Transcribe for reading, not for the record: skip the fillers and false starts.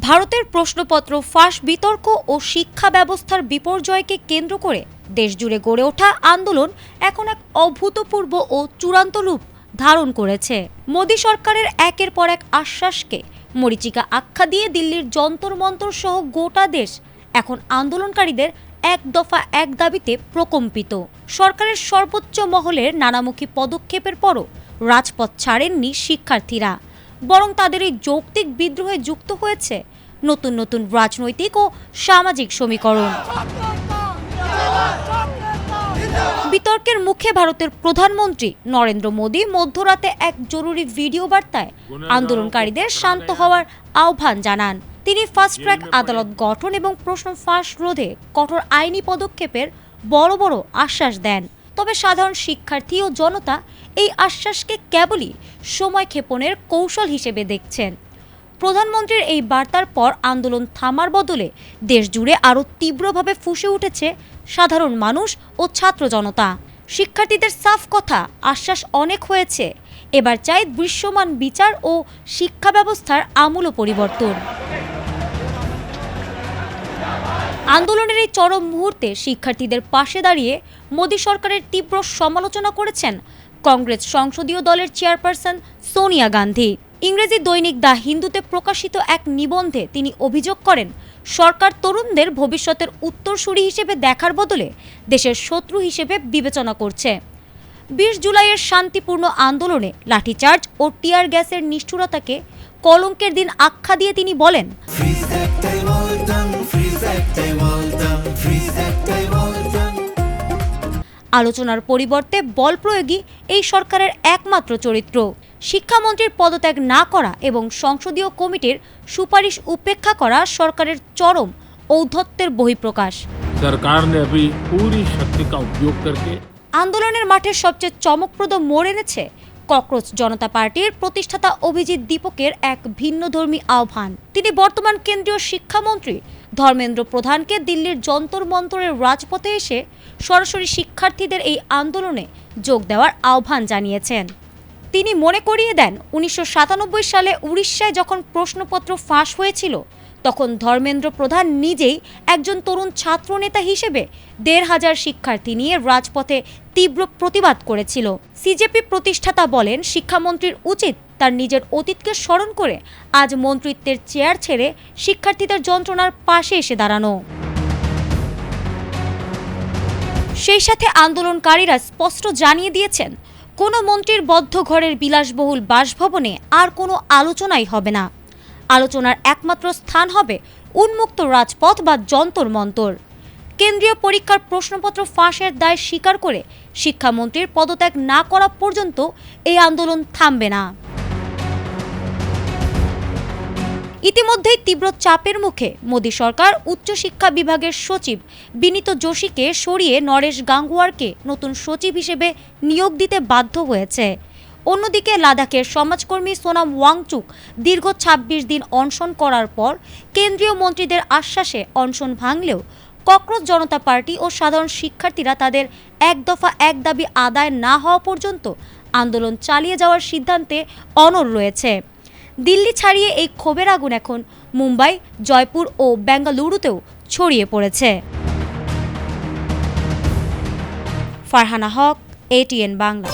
ভারতের প্রশ্নপত্র ফাঁস বিতর্ক ও শিক্ষা ব্যবস্থার বিপর্যয়কে কেন্দ্র করে দেশজুড়ে গড়ে ওঠা আন্দোলন এখন এক অভূতপূর্ব ও চূড়ান্ত রূপ ধারণ করেছে। মোদী সরকারের একের পর এক আশ্বাসকে মরীচিকা আখ্যা দিয়ে দিল্লির যন্তর মন্তর সহ গোটা দেশ এখন আন্দোলনকারীদের এক দফা এক দাবিতে প্রকম্পিত। সরকারের সর্বোচ্চ মহলের নানামুখী পদক্ষেপের পরও রাজপথ ছাড়েননি শিক্ষার্থীরা, বরং তাদের এই যৌক্তিক বিদ্রোহে যুক্ত হয়েছে নতুন নতুন রাজনৈতিক ও সামাজিক সমীকরণ। বিতর্কের মুখে ভারতের প্রধানমন্ত্রী নরেন্দ্র মোদী মধ্যরাতে এক জরুরি ভিডিও বার্তায় আন্দোলনকারীদের শান্ত হওয়ার আহ্বান জানান। তিনি ফাস্ট ট্র্যাক আদালত গঠন এবং প্রশ্ন ফাঁস রোধে কঠোর আইনি পদক্ষেপের বড় বড় আশ্বাস দেন। তবে সাধারণ শিক্ষার্থী ও জনতা এই আশ্বাসকে কেবলই সময় ক্ষেপণের কৌশল হিসেবে দেখছেন। প্রধানমন্ত্রীর এই বার্তার পর আন্দোলন থামার বদলে দেশজুড়ে আরও তীব্রভাবে ফুঁসে উঠেছে সাধারণ মানুষ ও ছাত্র জনতা। শিক্ষার্থীদের সাফ কথা, আশ্বাস অনেক হয়েছে, এবার চাই দৃশ্যমান বিচার ও শিক্ষা ব্যবস্থার আমূল পরিবর্তন। আন্দোলনের এই চরম মুহূর্তে শিক্ষার্থীদের পাশে দাঁড়িয়ে মোদী সরকারের তীব্র সমালোচনা করেছেন কংগ্রেস সংসদীয় দলের চেয়ারপারসন সোনিয়া গান্ধী। ইংরেজি দৈনিক দ্য হিন্দুতে প্রকাশিত এক নিবন্ধে তিনি অভিযোগ করেন, সরকার তরুণদের ভবিষ্যতের উত্তরসূরি হিসেবে দেখার বদলে দেশের শত্রু হিসেবে বিবেচনা করছে। 20 জুলাইয়ের শান্তিপূর্ণ আন্দোলনে লাঠিচার্জ ও টিয়ার গ্যাসের নিষ্ঠুরতাকে কলঙ্কের দিন আখ্যা দিয়ে তিনি বলেন, আলোচনার পরিবর্তে বল প্রয়োগই এই সরকারের একমাত্র চরিত্র। শিক্ষামন্ত্রীর পদত্যাগ না করা এবং সংসদীয় কমিটির সুপারিশ উপেক্ষা করা সরকারের চরম ঔদ্ধত্যের বহিঃপ্রকাশ। আন্দোলনের মাঠে সবচেয়ে চমকপ্রদ মোড় এনেছে ককরোচ জনতা পার্টির প্রতিষ্ঠাতা অভিজিৎ দীপকের এক ভিন্নধর্মী আহ্বান। তিনি বর্তমান কেন্দ্রীয় শিক্ষামন্ত্রী ধর্মেন্দ্র প্রধানকে দিল্লির যন্তর মন্তরের রাজপথে এসে সরাসরি শিক্ষার্থীদের এই আন্দোলনে যোগ দেওয়ার আহ্বান জানিয়েছেন। তিনি মনে করিয়ে দেন, 1997 সালে উড়িষ্যায় যখন প্রশ্নপত্র ফাঁস হয়েছিল, তখন ধর্মেন্দ্র প্রধান নিজেই একজন তরুণ ছাত্রনেতা হিসেবে 1,500 শিক্ষার্থী নিয়ে রাজপথে তীব্র প্রতিবাদ করেছিল। সিজেপি প্রতিষ্ঠাতা বলেন, শিক্ষামন্ত্রীর উচিত তার নিজের অতীতকে স্মরণ করে আজ মন্ত্রিত্বের চেয়ার ছেড়ে শিক্ষার্থীদের যন্ত্রণার পাশে এসে দাঁড়ানো। সেই সাথে আন্দোলনকারীরা স্পষ্ট জানিয়ে দিয়েছেন, কোনো মন্ত্রীর বদ্ধ ঘরের বিলাসবহুল বাসভবনে আর কোনো আলোচনাই হবে না। আলোচনার একমাত্র স্থান হবে উন্মুক্ত রাজপথ বা যন্তর মন্তর। কেন্দ্রীয় পরীক্ষার প্রশ্নপত্র ফাঁসের দায় স্বীকার করে শিক্ষামন্ত্রীর পদত্যাগ না করা পর্যন্ত এই আন্দোলন থামবে না। ইতিমধ্যেই তীব্র চাপের মুখে মোদী সরকার উচ্চশিক্ষা বিভাগের সচিব বিনীত যোশীকে সরিয়ে নরেশ গাঙ্গুয়ারকে নতুন সচিব হিসেবে নিয়োগ দিতে বাধ্য হয়েছে। অন্যদিকে লাদাখের সমাজকর্মী সোনাম ওয়াংচুক দীর্ঘ 26 দিন অনশন করার পর কেন্দ্রীয় মন্ত্রীদের আশ্বাসে অনশন ভাঙলেও ককরোচ জনতা পার্টি ও সাধারণ শিক্ষার্থীরা তাদের এক দফা এক দাবি আদায় না হওয়া পর্যন্ত আন্দোলন চালিয়ে যাওয়ার সিদ্ধান্তে অনড় রয়েছে। দিল্লি ছাড়িয়ে এই ক্ষোভের আগুন এখন মুম্বাই, জয়পুর ও বেঙ্গালুরুতেও ছড়িয়ে পড়েছে। ফারহানা হক, ATN বাংলা।